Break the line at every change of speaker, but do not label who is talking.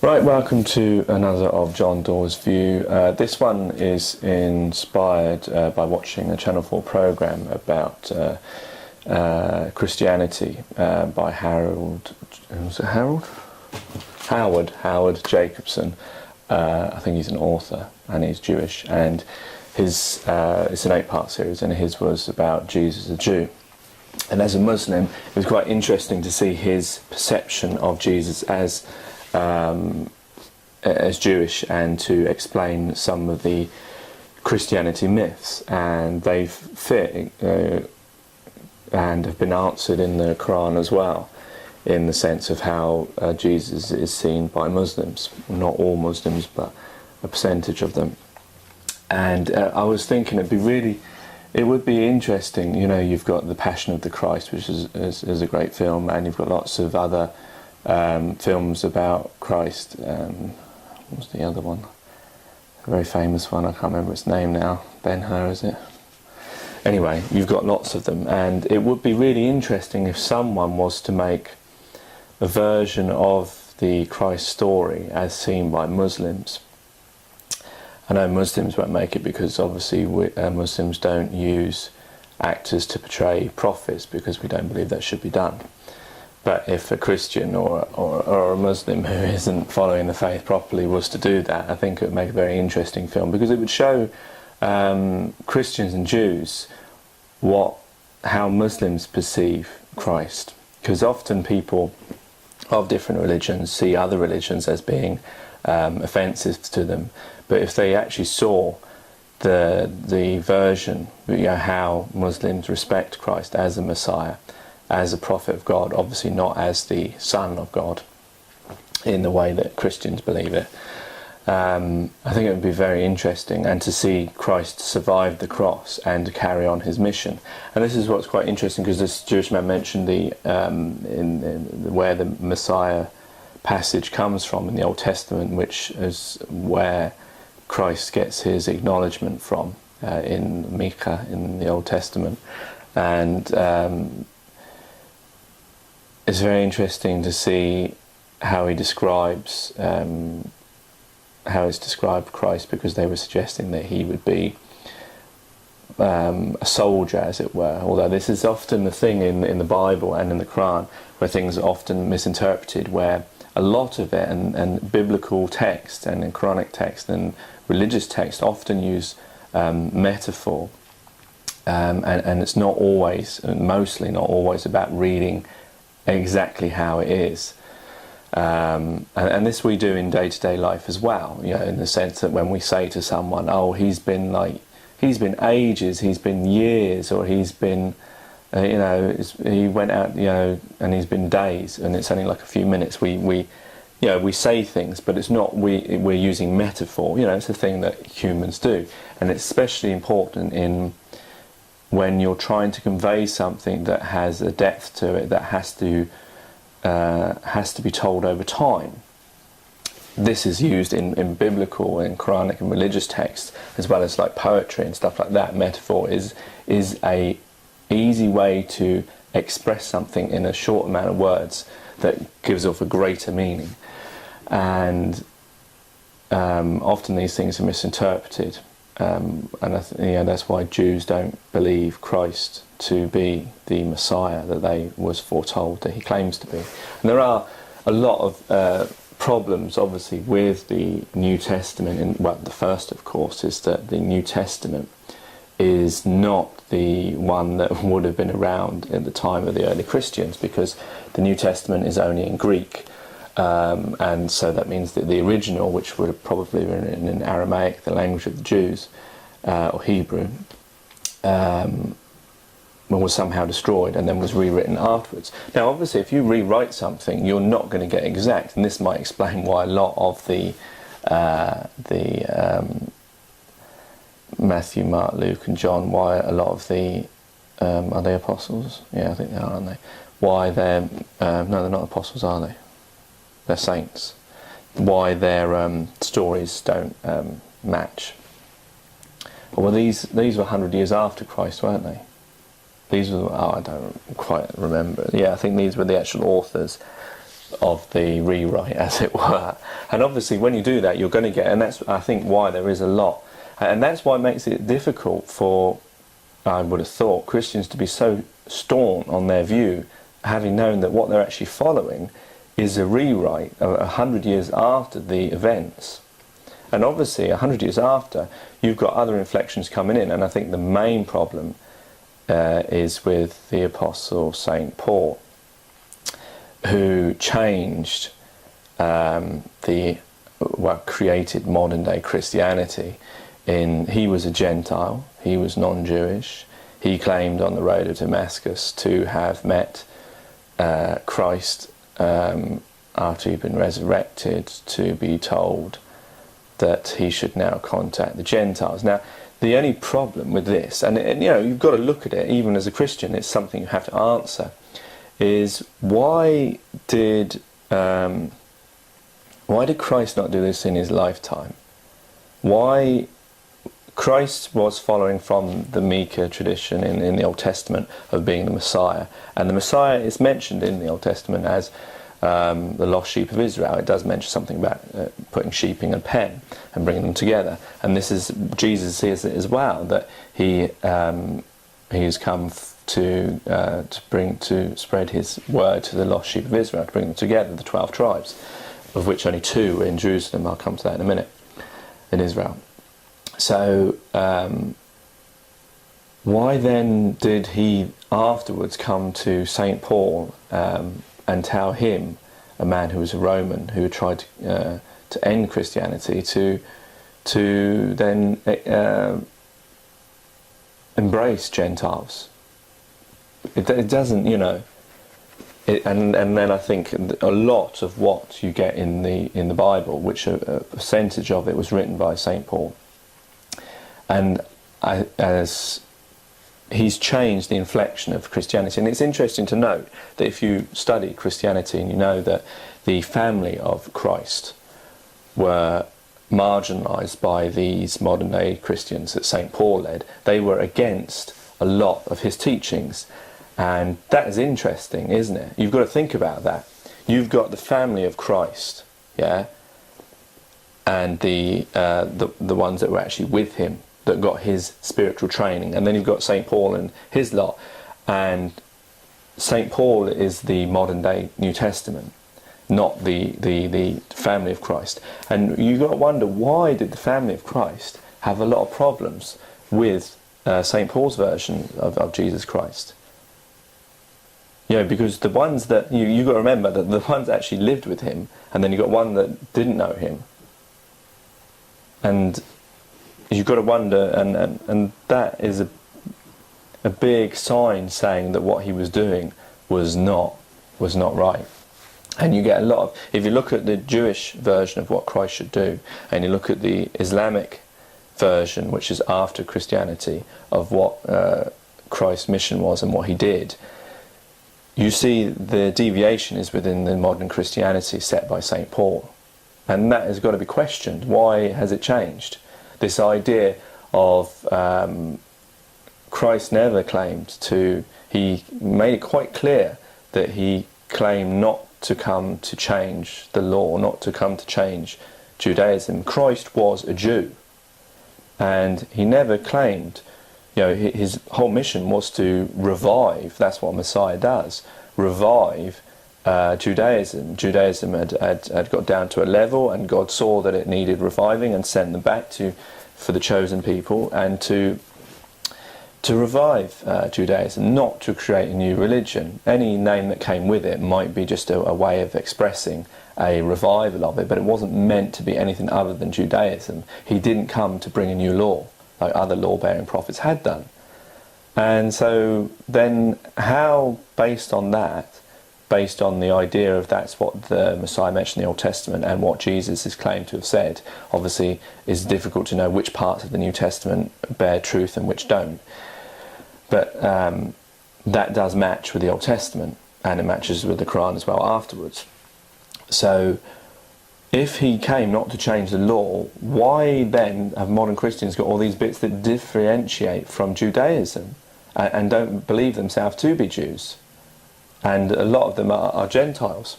Right, welcome to another of John Doyle's View. This one is inspired by watching a Channel 4 programme about Christianity by Howard Jacobson. I think he's an author and he's Jewish, and his it's an 8-part series, and his was about Jesus the Jew. And as a Muslim, it was quite interesting to see his perception of Jesus as Jewish, and to explain some of the Christianity myths, and they fit and have been answered in the Quran as well, in the sense of how Jesus is seen by Muslims, not all Muslims but a percentage of them. And I was thinking it would be interesting, you've got The Passion of the Christ, which is a great film, and you've got lots of other films about Christ. What was the other one? A very famous one, I can't remember its name now. Ben-Hur, is it? Anyway, you've got lots of them, and it would be really interesting if someone was to make a version of the Christ story as seen by Muslims. I know Muslims won't make it because obviously Muslims don't use actors to portray prophets, because we don't believe that should be done. But if a Christian or a Muslim who isn't following the faith properly was to do that, I think it would make a very interesting film, because it would show Christians and Jews how Muslims perceive Christ. Because often people of different religions see other religions as being offensive to them. But if they actually saw the version, how Muslims respect Christ as a Messiah, as a prophet of God, obviously not as the Son of God in the way that Christians believe it. I think it would be very interesting, and to see Christ survive the cross and to carry on his mission. And this is what's quite interesting, because this Jewish man mentioned where the Messiah passage comes from in the Old Testament, which is where Christ gets his acknowledgement from in Micah in the Old Testament. And it's very interesting to see how he describes how it's described Christ, because they were suggesting that he would be a soldier, as it were. Although this is often the thing in the Bible and in the Quran, where things are often misinterpreted, where a lot of it, and biblical text and in Quranic text and religious text often use metaphor, and it's not always, and mostly not always, about reading exactly how it is. And this we do in day-to-day life as well, in the sense that when we say to someone, oh, he's been ages, he's been years, or he's been he went out, and he's been days, and it's only like a few minutes, we say things, but it's not, we're using metaphor. It's a thing that humans do, and it's especially important when you're trying to convey something that has a depth to it, that has to be told over time. This is used in biblical and Quranic and religious texts, as well as like poetry and stuff like that. Metaphor is a easy way to express something in a short amount of words that gives off a greater meaning. And often these things are misinterpreted. And that's why Jews don't believe Christ to be the Messiah that was foretold that he claims to be. And there are a lot of problems, obviously, with the New Testament. The first, of course, is that the New Testament is not the one that would have been around at the time of the early Christians, because the New Testament is only in Greek. And so that means that the original, which would have probably been in Aramaic, the language of the Jews, or Hebrew, was somehow destroyed and then was rewritten afterwards. Now, obviously, if you rewrite something, you're not going to get exact, and this might explain why a lot of the Matthew, Mark, Luke, and John, why a lot of the are they apostles? Yeah, I think they are, aren't they? Why they're no, they're not apostles, are they? They're saints. Why their stories don't match. Well, these were 100 years after Christ, weren't they? These were, I don't quite remember. Yeah, I think these were the actual authors of the rewrite, as it were. And obviously when you do that, you're going to get, and that's, I think, why there is a lot. And that's why it makes it difficult for, I would have thought, Christians to be so staunch on their view, having known that what they're actually following is a rewrite 100 years after the events. And obviously 100 years after, you've got other inflections coming in, and I think the main problem is with the Apostle St. Paul, who changed what created modern day Christianity. He was a Gentile, he was non-Jewish, he claimed on the road of Damascus to have met Christ after he'd been resurrected, to be told that he should now contact the Gentiles. Now, the only problem with this, and you know, you've got to look at it, even as a Christian, it's something you have to answer, is why did Christ not do this in his lifetime? Why? Christ was following from the Mika tradition in the Old Testament of being the Messiah, and the Messiah is mentioned in the Old Testament as the lost sheep of Israel. It does mention something about putting sheep in a pen and bringing them together, and this is, Jesus says it as well, that he has come to spread his word to the lost sheep of Israel, to bring them together, the 12 tribes, of which only 2 were in Jerusalem. I'll come to that in a minute, in Israel. So why then did he afterwards come to St. Paul and tell him, a man who was a Roman, who tried to end Christianity, to then embrace Gentiles? It doesn't, you know. And then I think a lot of what you get in the Bible, which a percentage of it was written by St. Paul, and as he's changed the inflection of Christianity. And it's interesting to note that if you study Christianity and you know that the family of Christ were marginalised by these modern day Christians that St. Paul led, they were against a lot of his teachings. And that is interesting, isn't it? You've got to think about that. You've got the family of Christ, yeah, and the ones that were actually with him, that got his spiritual training, and then you've got St. Paul and his lot, and St. Paul is the modern day New Testament, not the family of Christ. And you've got to wonder, why did the family of Christ have a lot of problems with St. Paul's version of Jesus Christ? You know, because the ones that you've got to remember that the ones that actually lived with him, and then you've got one that didn't know him, and you've got to wonder, and that is a big sign saying that what he was doing was not right. And you get a lot of, if you look at the Jewish version of what Christ should do, and you look at the Islamic version, which is after Christianity, of what Christ's mission was and what he did, you see the deviation is within the modern Christianity set by St. Paul. And that has got to be questioned. Why has it changed? This idea of Christ never claimed to, he made it quite clear that he claimed not to come to change the law, not to come to change Judaism. Christ was a Jew, and he never claimed, you know, his whole mission was to revive, that's what Messiah does, revive Judaism. Judaism had got down to a level, and God saw that it needed reviving and sent them back for the chosen people, and to revive Judaism, not to create a new religion. Any name that came with it might be just a way of expressing a revival of it, but it wasn't meant to be anything other than Judaism. He didn't come to bring a new law like other law-bearing prophets had done. And so then how, based on that, based on the idea of that's what the Messiah mentioned in the Old Testament and what Jesus is claimed to have said, obviously it's difficult to know which parts of the New Testament bear truth and which don't. But that does match with the Old Testament, and it matches with the Quran as well afterwards. So if he came not to change the law, why then have modern Christians got all these bits that differentiate from Judaism and don't believe themselves to be Jews? And a lot of them are Gentiles.